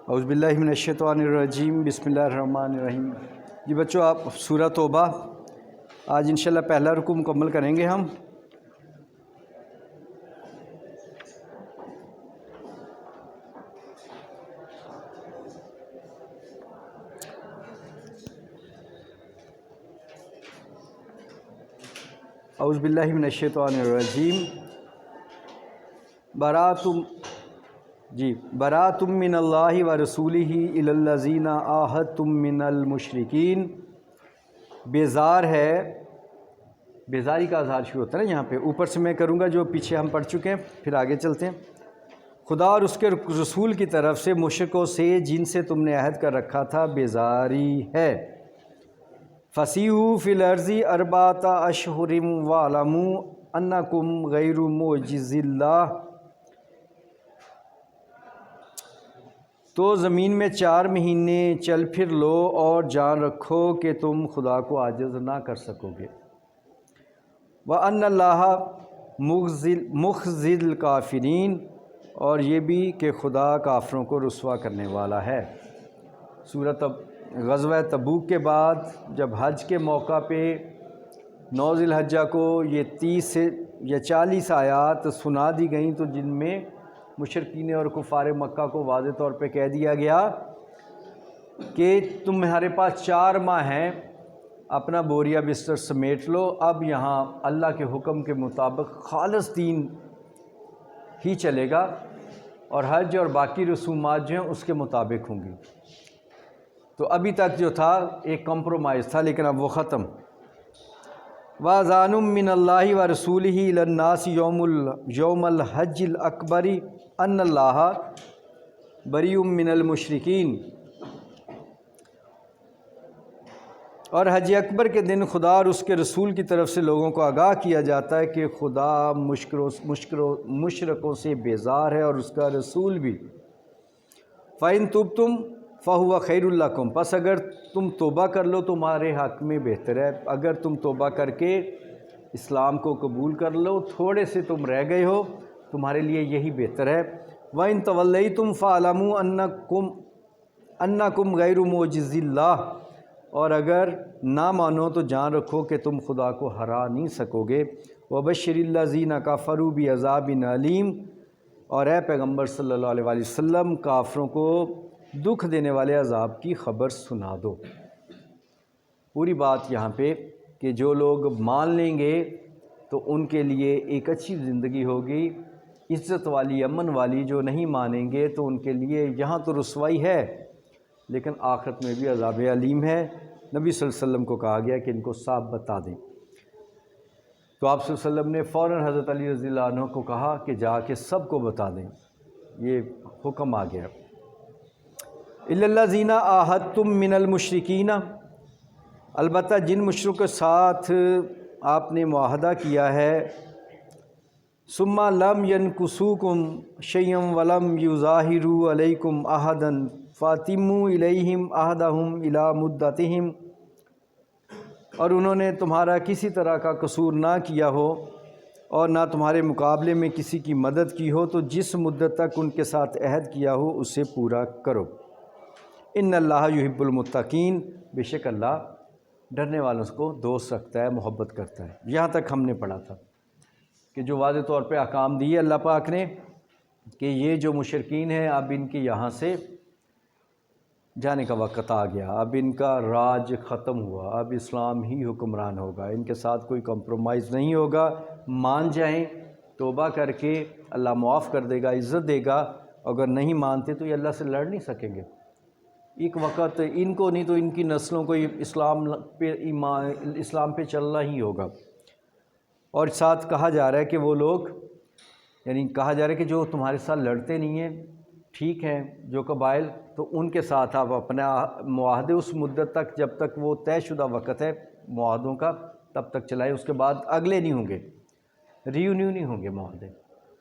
اعوذ باللہ من الشیطان الرجیم، بسم اللہ الرحمن الرحیم۔ جی بچوں، آپ سورہ توبہ آج انشاءاللہ پہلا رکوع مکمل کریں گے ہم۔ اعوذ باللہ من الشیطان الرجیم۔ براءۃ من اللہ ورسولہ الی الذین عاہدتم من المشرکین۔ بیزار ہے، بیزاری کا اظہار شروع ہوتا ہے نا یہاں پہ، اوپر سے میں کروں گا جو پیچھے ہم پڑھ چکے ہیں، پھر آگے چلتے ہیں۔ خدا اور اس کے رسول کی طرف سے مشرکوں سے جن سے تم نے عہد کر رکھا تھا بیزاری ہے۔ فسیحوا فی الارض اربعۃ اشہر واعلموا انکم غیر معجز اللہ۔ تو زمین میں 4 مہینے چل پھر لو اور جان رکھو کہ تم خدا کو عاجز نہ کر سکو گے۔ وَأَنَّ اللَّهَ مُخْزِي الْكَافِرِينَ، اور یہ بھی کہ خدا کافروں کو رسوا کرنے والا ہے۔ غزوہ تبوک کے بعد جب حج کے موقع پہ 9 ذی الحجہ کو یہ 30 سے یا 40 آیات سنا دی گئیں، تو جن میں مشرکین اور کفار مکہ کو واضح طور پہ کہہ دیا گیا کہ تمہارے پاس 4 ماہ ہیں، اپنا بوریا بستر سمیٹ لو، اب یہاں اللہ کے حکم کے مطابق خالص دین ہی چلے گا، اور حج اور باقی رسومات جو ہیں اس کے مطابق ہوں گی۔ تو ابھی تک جو تھا ایک کمپرومائز تھا، لیکن اب وہ ختم۔ وَأَذَانٌ مِّنَ اللَّهِ وَرَسُولِهِ إِلَى النَّاسِ يَوْمَ الْحَجِّ الْأَكْبَرِ أَنَّ اللَّهَ بَرِيءٌ مِّنَ الْمُشْرِكِينَ۔ اور حج اکبر کے دن خدا اور اس کے رسول کی طرف سے لوگوں کو آگاہ کیا جاتا ہے کہ خدا مشرکوں سے بیزار ہے اور اس کا رسول بھی۔ فَإِن تُبْتُمْ فَهُوَ خَيْرٌ لَكُمْ، پس اگر تم توبہ کر لو تمہارے حق میں بہتر ہے۔ اگر تم توبہ کر کے اسلام کو قبول کر لو، تھوڑے سے تم رہ گئے ہو، تمہارے لیے یہی بہتر ہے۔ وَإِن تَوَلَّيْتُمْ فَاعْلَمُوا أَنَّكُمْ غَيْرُ مُعْجِزِي اللَّهِ، اور اگر نہ مانو تو جان رکھو کہ تم خدا کو ہرا نہیں سکو گے۔ وَبَشِّرِ الَّذِينَ كَفَرُوا بِعَذَابٍ أَلِيمٍ، اور اے پیغمبر صلی اللہ علیہ وآلہ وسلم کافروں کو دکھ دینے والے عذاب کی خبر سنا دو۔ پوری بات یہاں پہ کہ جو لوگ مان لیں گے تو ان کے لیے ایک اچھی زندگی ہوگی، عزت والی، امن والی۔ جو نہیں مانیں گے تو ان کے لیے یہاں تو رسوائی ہے، لیکن آخرت میں بھی عذاب علیم ہے۔ نبی صلی اللہ علیہ وسلم کو کہا گیا کہ ان کو صاف بتا دیں، تو آپ صلی اللہ علیہ وسلم نے فوراً حضرت علی رضی اللہ عنہ کو کہا کہ جا کے سب کو بتا دیں، یہ حکم آ گیا۔ اِلَّا الَّذِينَ عَاهَدتُّم مِّنَ الْمُشْرِكِينَ، البتہ جن مشرکوں کے ساتھ آپ نے معاہدہ کیا ہے، ثُمَّ لَمْ يَنْكُثُوكُمْ شَيْئًا وَلَمْ يُظَاهِرُوا عَلَيْكُمْ أَحَدًا فَأَتِمُّوا إِلَيْهِمْ عَهْدَهُمْ إِلَىٰ مُدَّتِهِمْ، اور انہوں نے تمہارا کسی طرح کا قصور نہ کیا ہو اور نہ تمہارے مقابلے میں کسی کی مدد کی ہو، تو جس مدت تک ان کے ساتھ عہد کیا ہو اسے پورا کرو۔ ان اللہ یحب المتقین، بے شک اللہ ڈرنے والوں کو دوست رکھتا ہے، محبت کرتا ہے۔ یہاں تک ہم نے پڑھا تھا کہ جو واضح طور پہ احکام دیے اللہ پاک نے کہ یہ جو مشرکین ہیں اب ان کے یہاں سے جانے کا وقت آ گیا، اب ان کا راج ختم ہوا، اب اسلام ہی حکمران ہوگا، ان کے ساتھ کوئی کمپرومائز نہیں ہوگا۔ مان جائیں، توبہ کر کے اللہ معاف کر دے گا، عزت دے گا۔ اگر نہیں مانتے تو یہ اللہ سے لڑ نہیں سکیں گے۔ ایک وقت ان کو نہیں تو ان کی نسلوں کو اسلام پہ چلنا ہی ہوگا۔ اور ساتھ کہا جا رہا ہے کہ وہ لوگ، یعنی کہا جا رہا ہے کہ جو تمہارے ساتھ لڑتے نہیں ہیں، ٹھیک ہیں، جو قبائل، تو ان کے ساتھ آپ اپنا معاہدے اس مدت تک جب تک وہ طے شدہ وقت ہے معاہدوں کا تب تک چلائیں، اس کے بعد اگلے نہیں ہوں گے، ریونیو نہیں ہوں گے معاہدے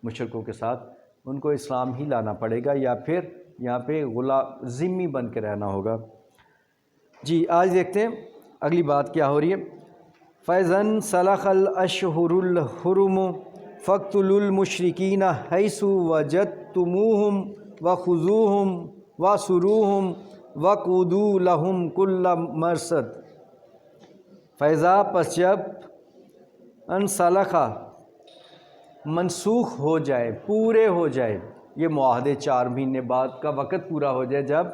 مشرکوں کے ساتھ، ان کو اسلام ہی لانا پڑے گا یا پھر یہاں پہ ذمہ بن کے رہنا ہوگا۔ جی آج دیکھتے ہیں اگلی بات کیا ہو رہی ہے۔ فَإِذَا انْسَلَخَ الْأَشْهُرُ الْحُرُمُ فَاقْتُلُوا الْمُشْرِكِينَ حَيْثُ وَجَدتُّمُوهُمْ وَخُذُوهُمْ وَسُرُوهُمْ وَقُودُوا لَهُمْ كُلَّ مَرْصَدٍ فیضا پس جب انسلخا منسوخ ہو جائے، پورے ہو جائے، یہ معاہدے 4 مہینے بعد کا وقت پورا ہو جائے، جب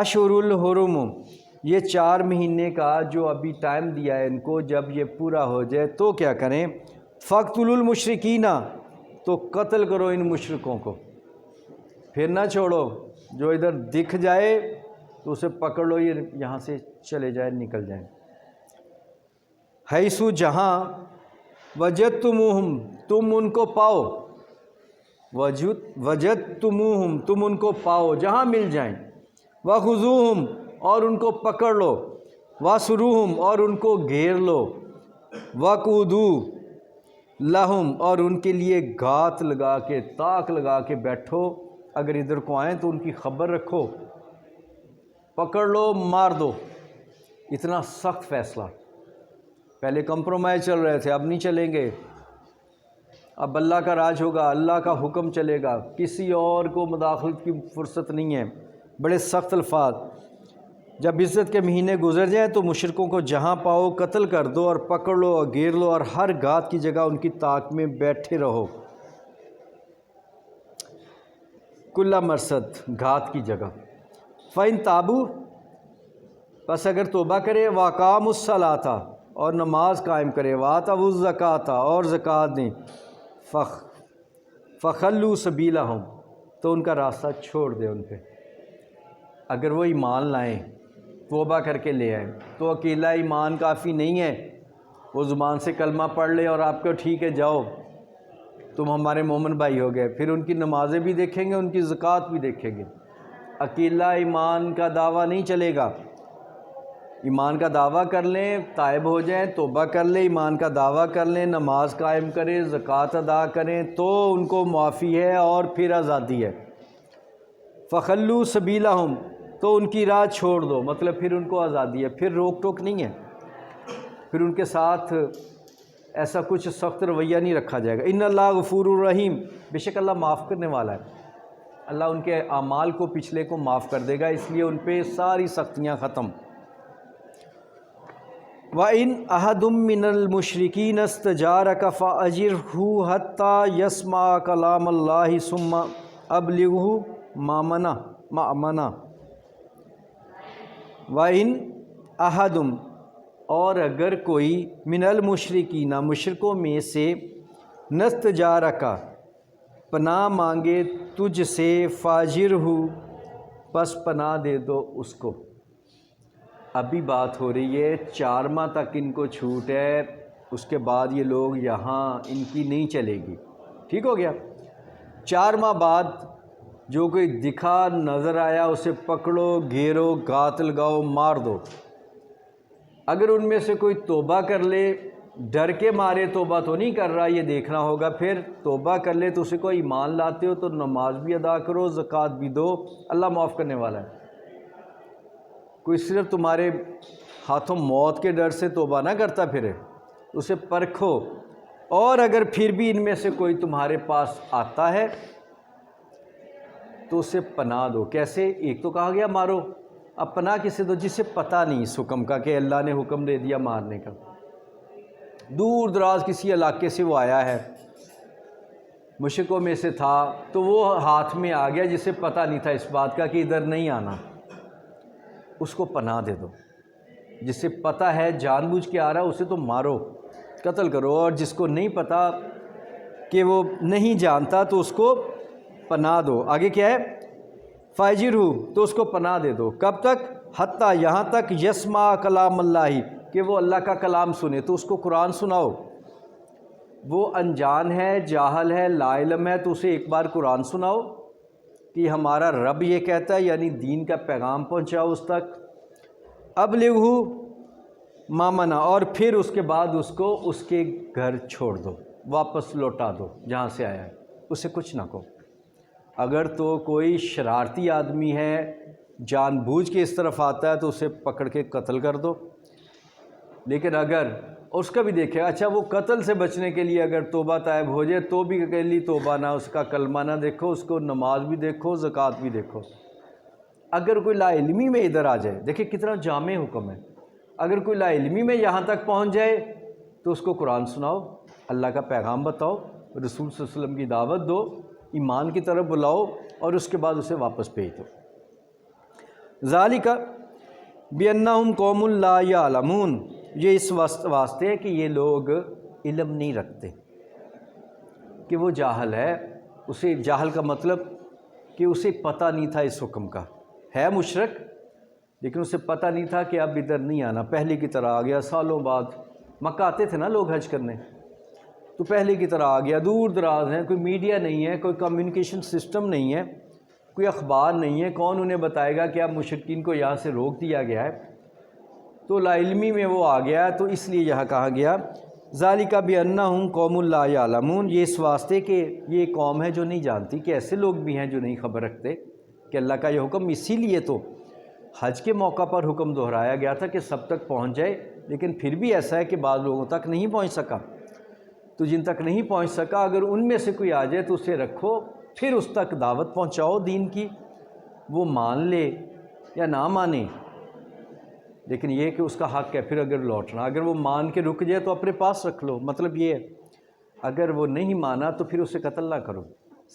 اشہر الحرم، یہ 4 مہینے کا جو ابھی ٹائم دیا ہے ان کو، جب یہ پورا ہو جائے تو کیا کریں؟ فَاقْتُلُوا الْمُشْرِكِينَ، تو قتل کرو ان مشرکوں کو، پھر نہ چھوڑو، جو ادھر دکھ جائے تو اسے پکڑ لو، یہ یہاں سے چلے جائے، نکل جائیں۔ حیث، جہاں وجدتموہم، تم ان کو پاؤ، وجدتموہم، تم ان کو پاؤ، جہاں مل جائیں، وخذوہم، اور ان کو پکڑ لو، واسروہم، اور ان کو گھیر لو، وقعدوا لہم، اور ان کے لیے گھات لگا کے، طاق لگا کے بیٹھو، اگر ادھر کو آئیں تو ان کی خبر رکھو، پکڑ لو، مار دو۔ اتنا سخت فیصلہ، پہلے کمپرومائز چل رہے تھے، اب نہیں چلیں گے، اب اللہ کا راج ہوگا، اللہ کا حکم چلے گا، کسی اور کو مداخلت کی فرصت نہیں ہے۔ بڑے سخت الفاظ۔ جب عزت کے مہینے گزر جائیں تو مشرکوں کو جہاں پاؤ قتل کر دو، اور پکڑ لو اور گھیر لو، اور ہر گھات کی جگہ ان کی طاق میں بیٹھے رہو، کل مرصد، گھات کی جگہ۔ فَإِن تابوا، پس اگر توبہ کرے، وَأَقَامُوا الصَّلَاةَ، اور نماز قائم کرے، وَآتَوُا الزَّکَاةَ، اور زکوٰۃ دیں، فَخَلُّوا سَبِیلَهُمْ، تو ان کا راستہ چھوڑ دے ان پہ۔ اگر وہ ایمان لائیں، توبہ کر کے لے آئیں، تو اکیلا ایمان کافی نہیں ہے، وہ زبان سے کلمہ پڑھ لے اور آپ کو ٹھیک ہے جاؤ تم ہمارے مومن بھائی ہو گئے، پھر ان کی نمازیں بھی دیکھیں گے، ان کی زکوٰۃ بھی دیکھیں گے۔ اکیلا ایمان کا دعویٰ نہیں چلے گا، ایمان کا دعویٰ کر لیں، تائب ہو جائیں، توبہ کر لیں، ایمان کا دعویٰ کر لیں، نماز قائم کریں، زکوٰۃ ادا کریں، تو ان کو معافی ہے اور پھر آزادی ہے۔ فَخَلُّوا سَبِیلَهُمْ، تو ان کی راہ چھوڑ دو، مطلب پھر ان کو آزادی ہے، پھر روک ٹوک نہیں ہے، پھر ان کے ساتھ ایسا کچھ سخت رویہ نہیں رکھا جائے گا۔ ان اللہ غفور الرحیم، بے شک اللہ معاف کرنے والا ہے، اللہ ان کے اعمال کو، پچھلے کو معاف کر دے گا، اس لیے ان پہ ساری سختیاں ختم۔ وَإِنْ أَحَدٌ مِّنَ الْمُشْرِكِينَ اسْتَجَارَكَ فَأَجِرْهُ حَتَّى يَسْمَعَ كَلَامَ اللَّهِ ثُمَّ أَبْلِغْهُ مَأْمَنَهُ۔ وَإِنْ أَحَدٌ، اور اگر کوئی، من المشرکین، مشرکوں میں سے، نستجارکا، پناہ مانگے تجھ سے، فاجرہ، پس پناہ دے دو اس کو۔ ابھی بات ہو رہی ہے 4 ماہ تک ان کو چھوٹ ہے، اس کے بعد یہ لوگ یہاں ان کی نہیں چلے گی، ٹھیک ہو گیا۔ 4 ماہ بعد جو کوئی دکھا، نظر آیا، اسے پکڑو، گھیرو، گھات لگاؤ، مار دو۔ اگر ان میں سے کوئی توبہ کر لے، ڈر کے مارے توبہ تو نہیں کر رہا، یہ دیکھنا ہوگا، پھر توبہ کر لے تو اسے کو ایمان لاتے ہو تو نماز بھی ادا کرو، زکوٰۃ بھی دو، اللہ معاف کرنے والا ہے۔ کوئی صرف تمہارے ہاتھوں موت کے ڈر سے توبہ نہ کرتا پھرے، اسے پرکھو، اور اگر پھر بھی ان میں سے کوئی تمہارے پاس آتا ہے تو اسے پناہ دو۔ کیسے؟ ایک تو کہا گیا مارو، اب پناہ کسے دو؟ جسے پتہ نہیں اس حکم کا کہ اللہ نے حکم دے دیا مارنے کا، دور دراز کسی علاقے سے وہ آیا ہے، مشرکوں میں سے تھا، تو وہ ہاتھ میں آ گیا جسے پتہ نہیں تھا اس بات کا کہ ادھر نہیں آنا، اس کو پناہ دے دو۔ جسے پتہ ہے جان بوجھ کے آ رہا اسے تو مارو، قتل کرو، اور جس کو نہیں پتہ کہ وہ نہیں جانتا تو اس کو پناہ دو۔ آگے کیا ہے؟ فاجرہ، تو اس کو پناہ دے دو۔ کب تک؟ حتیٰ، یہاں تک، یسمع کلام اللہ، کہ وہ اللہ کا کلام سنے، تو اس کو قرآن سناؤ۔ وہ انجان ہے، جاہل ہے، لا علم ہے، تو اسے ایک بار قرآن سناؤ کہ ہمارا رب یہ کہتا ہے، یعنی دین کا پیغام پہنچاؤ اس تک۔ ابلغہ ما منع، اور پھر اس کے بعد اس کو اس کے گھر چھوڑ دو، واپس لوٹا دو جہاں سے آیا ہے، اسے کچھ نہ کہو۔ اگر تو کوئی شرارتی آدمی ہے، جان بوجھ کے اس طرف آتا ہے، تو اسے پکڑ کے قتل کر دو۔ لیکن اگر اور اس کا بھی دیکھے اچھا وہ قتل سے بچنے کے لیے اگر توبہ طائب ہو جائے تو بھی اکیلی توبہ نہ، اس کا کلمہ نہ دیکھو، اس کو نماز بھی دیکھو، زکوٰۃ بھی دیکھو۔ اگر کوئی لا علمی میں ادھر آ جائے، دیکھیں کتنا جامع حکم ہے، اگر کوئی لا علمی میں یہاں تک پہنچ جائے تو اس کو قرآن سناؤ، اللہ کا پیغام بتاؤ، رسول صلی اللہ علیہ وسلم کی دعوت دو، ایمان کی طرف بلاؤ، اور اس کے بعد اسے واپس بھیج دو۔ ذالک بأنہم قوم لا یعلمون، یہ اس واسطے ہے کہ یہ لوگ علم نہیں رکھتے، کہ وہ جاہل ہے۔ اسے جاہل کا مطلب کہ اسے پتہ نہیں تھا اس حکم کا، ہے مشرک لیکن اسے پتہ نہیں تھا کہ اب ادھر نہیں آنا، پہلے کی طرح آ گیا۔ سالوں بعد مکہ آتے تھے نا لوگ حج کرنے، تو پہلے کی طرح آ گیا، دور دراز ہیں، کوئی میڈیا نہیں ہے، کوئی کمیونیکیشن سسٹم نہیں ہے، کوئی اخبار نہیں ہے، کون انہیں بتائے گا کہ اب مشرکین کو یہاں سے روک دیا گیا ہے؟ تو لا علمی میں وہ آ گیا، تو اس لیے یہاں کہا گیا ذالک بأنہم قوم لا یعلمون، یہ اس واسطے کہ یہ قوم ہے جو نہیں جانتی، کہ ایسے لوگ بھی ہیں جو نہیں خبر رکھتے کہ اللہ کا یہ حکم۔ اسی لیے تو حج کے موقع پر حکم دہرایا گیا تھا کہ سب تک پہنچ جائے، لیکن پھر بھی ایسا ہے کہ بعض لوگوں تک نہیں پہنچ سکا، تو جن تک نہیں پہنچ سکا اگر ان میں سے کوئی آ جائے تو اسے رکھو، پھر اس تک دعوت پہنچاؤ دین کی، وہ مان لے یا نہ مانے، لیکن یہ کہ اس کا حق ہے پھر اگر لوٹنا، اگر وہ مان کے رک جائے تو اپنے پاس رکھ لو، مطلب یہ ہے اگر وہ نہیں مانا تو پھر اسے قتل نہ کرو،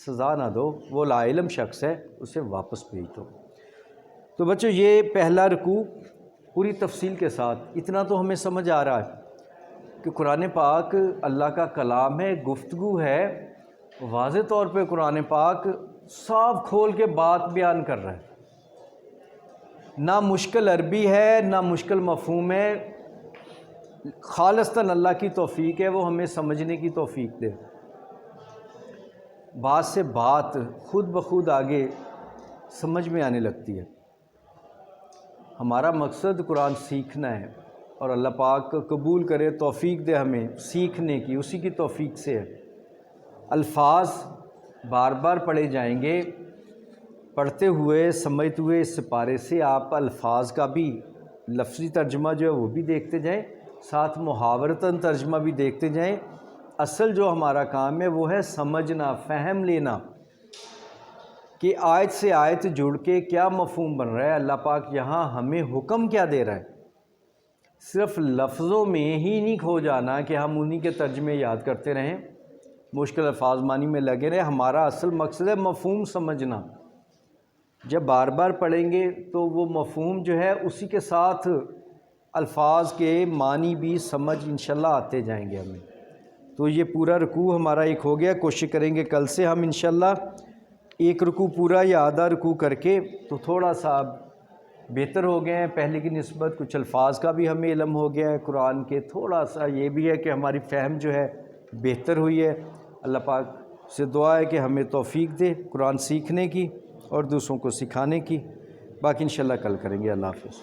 سزا نہ دو، وہ لا علم شخص ہے، اسے واپس بھیج دو۔ تو بچوں یہ پہلا رکوع پوری تفصیل کے ساتھ، اتنا تو ہمیں سمجھ آ رہا ہے کہ قرآن پاک اللہ کا کلام ہے، گفتگو ہے، واضح طور پہ قرآن پاک صاف کھول کے بات بیان کر رہا ہے، نہ مشکل عربی ہے نہ مشکل مفہوم ہے، خالصتاً اللہ کی توفیق ہے وہ ہمیں سمجھنے کی توفیق دے، بات سے بات خود بخود آگے سمجھ میں آنے لگتی ہے۔ ہمارا مقصد قرآن سیکھنا ہے، اور اللہ پاک قبول کرے، توفیق دے ہمیں سیکھنے کی، اسی کی توفیق سے ہے۔ الفاظ بار بار پڑھے جائیں گے، پڑھتے ہوئے سمجھتے ہوئے اس سپارے سے آپ الفاظ کا بھی لفظی ترجمہ جو ہے وہ بھی دیکھتے جائیں، ساتھ محاورتاً ترجمہ بھی دیکھتے جائیں۔ اصل جو ہمارا کام ہے وہ ہے سمجھنا، فہم لینا کہ آیت سے آیت جڑ کے کیا مفہوم بن رہا ہے، اللہ پاک یہاں ہمیں حکم کیا دے رہا ہے۔ صرف لفظوں میں ہی نہیں کھو جانا کہ ہم انہی کے ترجمے یاد کرتے رہیں، مشکل الفاظ مانی میں لگے رہیں، ہمارا اصل مقصد ہے مفہوم سمجھنا۔ جب بار بار پڑھیں گے تو وہ مفہوم جو ہے اسی کے ساتھ الفاظ کے معنی بھی سمجھ انشاءاللہ آتے جائیں گے ہمیں۔ تو یہ پورا رکوع ہمارا ایک ہو گیا، کوشش کریں گے کل سے ہم انشاءاللہ ایک رکوع پورا یا آدھا رکوع کر کے تو تھوڑا سا بہتر ہو گئے ہیں پہلے کی نسبت، کچھ الفاظ کا بھی ہمیں علم ہو گیا ہے قرآن کے، تھوڑا سا یہ بھی ہے کہ ہماری فہم جو ہے بہتر ہوئی ہے۔ اللہ پاک سے دعا ہے کہ ہمیں توفیق دے قرآن سیکھنے کی اور دوسروں کو سکھانے کی۔ باقی انشاءاللہ کل کریں گے۔ اللہ حافظ۔